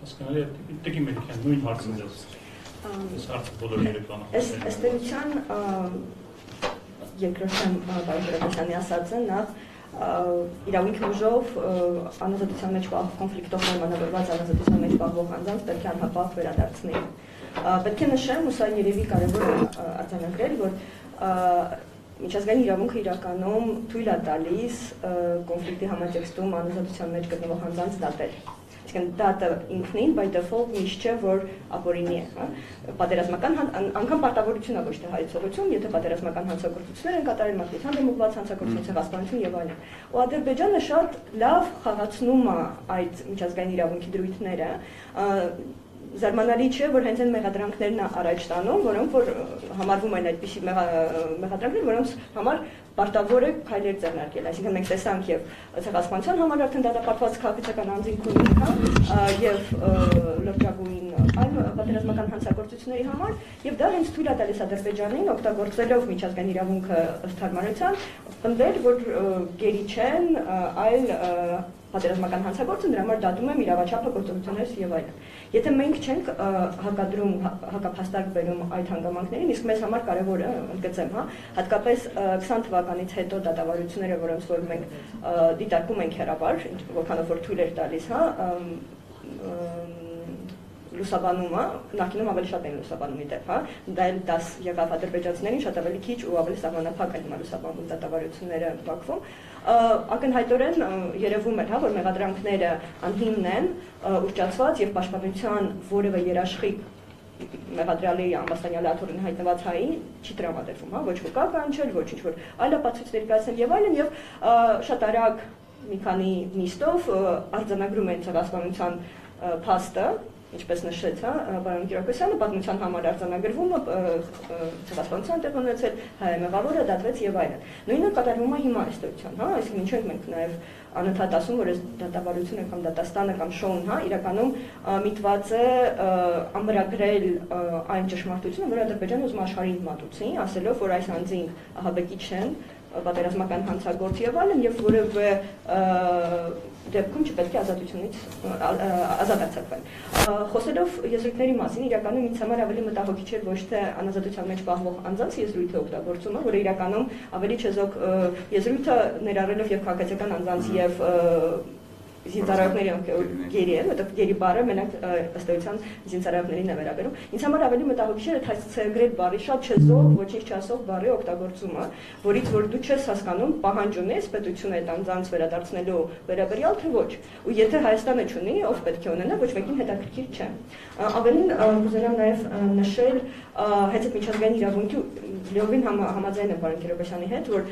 Հասկանալի է, Տիկին Մելիքյան, նույն հարցը ձեզ։ Այս հարցը բոլոր երեկվան։ Ըստ էության երկրորդն պարոն Տեր-Պետրոսյանի ասածը նախ իրավունքի ուժով անազատության մեջ կոնֆլիկտով պայմանավորված անազատության մեջ պահվող անձանց պետք է անհապաղ վերադարձնել։ Պետք է նշեմ, ու սա երևի կարևոր է արձանագրել, որ միջազգային իրավունքը իրականում թույլ է տալիս կոնֆլիկտի համատեքստում անազատության մեջ գտնվող անձանց դատել։ Այսինքն դատը ինքնին by default միշտ չէ, որ ապօրինի է, պատերազմական անգամ պարտավորություն է ոչ թե հայցողություն, եթե պատերազմական հանցագործություններ են կատարել, մարտության դեմ ուղղված հանցագործություն, ցեղասպանություն եւ այլն։ Ու Ադրբեջանը շատ լավ խաղացնում է այդ միջազգային իրավունքի դրույթները, զարմանալի չէ, որ հենց այն մեղադրանքներն առաջ տանում, որոնք որ համարվում են այդպիսի մեղադրանքներ, որոնց համար պարտավոր է քայլեր ձեռնարկել։ Այսինքն մենք տեսանք եւ ցեղասպանության համար արդեն դատապարտված քաղաքացիական անձինք ունեն, եւ լրջագույն այլ պատերազմական հանցագործությունների համար, եւ դա հենց թույլ է տալիս Ադրբեջանին օգտագործելով միջազգային իրավունքը ըստ հարմարության, պնդել, որ գերի չեն այլ պատերազմական հանցագործը, դրա համար դատում եմ իրավաչափը, գործողություններս եւ այլն։ Եթե մենք չենք հակադրում, հակափաստարկ բերում այդ հանգամանքներին, իսկ մեզ համար կարևոր է, ընդգծեմ, հատկապես 20 թվականից հետո դատավարությունները, որոնց որ մենք դիտարկում ենք հեռավար, որքանով որ թույլ էր տալիս, լուսաբանումը, նախկինում ավելի շատ են լուսաբանում իդեպ, դա էլ 10 եղավ ադրբեջանցիներին, շատ ավելի քիչ ու ավելի սահմանափակ են հիմա լուսաբանում դատավարությունները Բաքվում։ Ակնհայտորեն երևում էր, որ մեղադրանքները անհիմն են, ուռճացված եւ պաշտպանության որևէ երաշխիք մեղադրյալի ամբաստանյալի աթոռին հայտնված հայի չի տրամադրվում, ոչ վկա կանչել, ոչ ինչ-որ այլ ապացույց ներկայացնել եւ այլն, եւ շատ արագ մի քանի նիստով արձանագրում են ցեղասպանության փաստը, ինչպես նշեց, պարոն Կիրակոսյանը, պատմության համար արձանագրվումը, ցեղասպանության տեղ ունեցել, հայ մեղավորը դատվեց եւ այլն։ Նույնը կատարվում է հիմա ըստեյության, այսինքն ինչու ենք մենք նաեւ անընդհատ ասում, որ այս դատավարությունը կամ դատաստանը կամ շոուն, իրականում միտված է ամրագրել այն ճշմարտությունը, որ Ադրբեջանը ուզում աշխարհին մատուցի, ասելով, որ այս անձինք ահաբեկիչ չեն, պատերազմական հանցագործ եւ այլն, եւ որևէ դեպքում չպետք է ազատությունից ազատ արձակվեն։ Խոսելով եզրույթների մասին, իրականում ինձ համար ավելի մտահոգիչ էր ոչ թե անազատության մեջ պահվող անձանց եզրույթի օգտագործումը, որը իրականում ավելի չեզոք եզրույթը ներառելով եւ քաղաքացիական անձանց եւ զինծառայողների գերի է, որտեղ գերի բառը մենակ ըստ էության զինծառայողներին է վերաբերում։ Ինձ համար ավելի մտահոգիչ է հայցցեգրել բառի շատ չեզոք, ոչինչ չասող բառի օգտագործումը, որից որ դու չես հասկանում պահանջ ունես պետությունը այդ անձանց վերադարձնելու վերաբերյալ թե ոչ։ Ու եթե Հայաստանը չունի, ով պետք է ունենա, ոչ մեկին հետաքրքիր չէ։ Ավելին կուզենամ նաև նշել հենց այդ միջազգային իրավունքի լիովին համաձայն եմ պարոն Կիրակոսյանի հետ, որ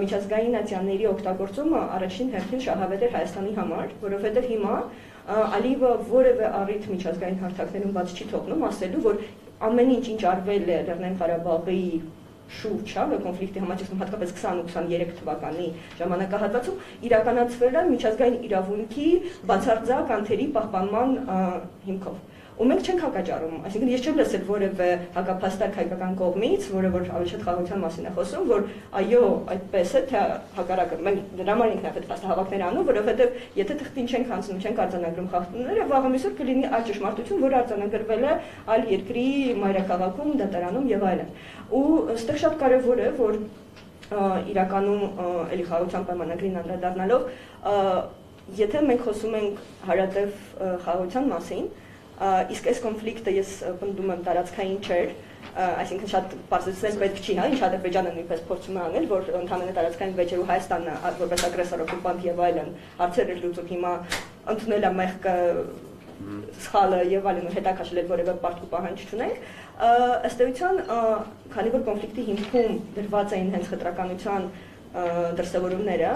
միջազգային ատյանների օգտագործումը առաջին հերթին շահավետ էր Հայաստանի համար, որովհետև հիմա Ալիևը որևէ առիթ միջազգային հարթակներում բաց չի թողնում ասելու, որ ամեն ինչ արվել է Լեռնային Ղարաբաղի շուրջ, կոնֆլիկտի համաճկում հատկապես 20 ու 23 թվականի ժամանակահատվածում իրականացվել է միջազգային իրավունքի բացարձակ անթերի պահպանման հիմքով։ Ու մենք չենք հակաճառում, այսինքն ես չեմ լսել որևէ հակափաստարկ հայկական կողմից, որը որ ավելի շատ խաղաղության մասին է խոսում, որ այո, այդպես է, թե հակառակը, մենք դրա համար ենք այդ փաստահավաքներ անում, որովհետև եթե թղթին չենք անցնում, չենք արձանագրում խախտումները, վաղը մյուսօր կլինի այլ ճշմարտություն, որը արձանագրվել է այլ երկրի մայրաքաղաքում, դատարանում եւ այլն։ Ու այստեղ շատ կարեւոր է, որ իրականում էլի խաղաղության պայմանագրին անդրադառնալով, եթե մենք խոսում ենք հարատև խաղաղության մասին, իսկ այս կոնֆլիկտը ես պնդում եմ տարածքային չէր, այսինքն շատ բարձրացնել պետք չի, ինչ Ադրբեջանը նույնպես փորձում է անել, որ ընդհանրապես տարածքային վեճերու Հայաստանը որպես ագրեսոր օկուպանտ եւ այլն հարցեր էր լուծում, հիմա ընդունել է մեղքը սխալը եւ այլն հետաքաշել այդ որևէ պարտքի պահանջ չունենք, ըստ էության, քանի որ կոնֆլիկտի հիմքում դրված էին հենց խտրականության դրսևորումները,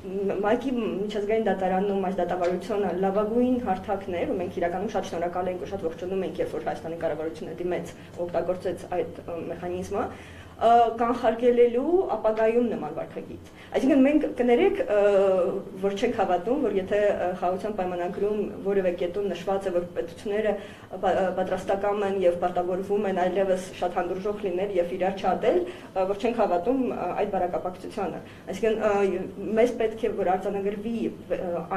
Մայքի միջազգային դատարանում այս դատավարությունը լավագույն հարթակն էր, ու մենք իրականում շատ շնորհակալ ենք ու շատ ողջունում ենք, երբ որ Հայաստանի կառավարությունը դիմեց օգտագործեց այդ մեխանիզմը, կանխարգելելու ապագայում նման վարքագիծ։ Այսինքն մենք կներեք, որ չենք հավատում, որ եթե խաղաղության պայմանագրում որևէ կետում նշված է, որ պետությունները պատրաստական են եւ պարտավորվում են այլևս շատ հանդուրժող լինել եւ իրար չատել, որ չենք հավատում այդ բարակապակցությանը։ Այսինքն մեզ պետք է որ արձանագրվի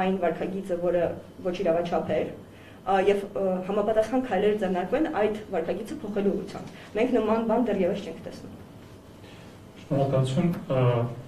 այն վարքագիծը, որը ոչ իրավաչափ է, եւ համապատասխան քայլեր ձեռնարկվեն այդ վարքագիծը փոխելու ուղղությամբ։ Մենք նման բան դեռևս չենք տեսնում։ Շնորհակալություն։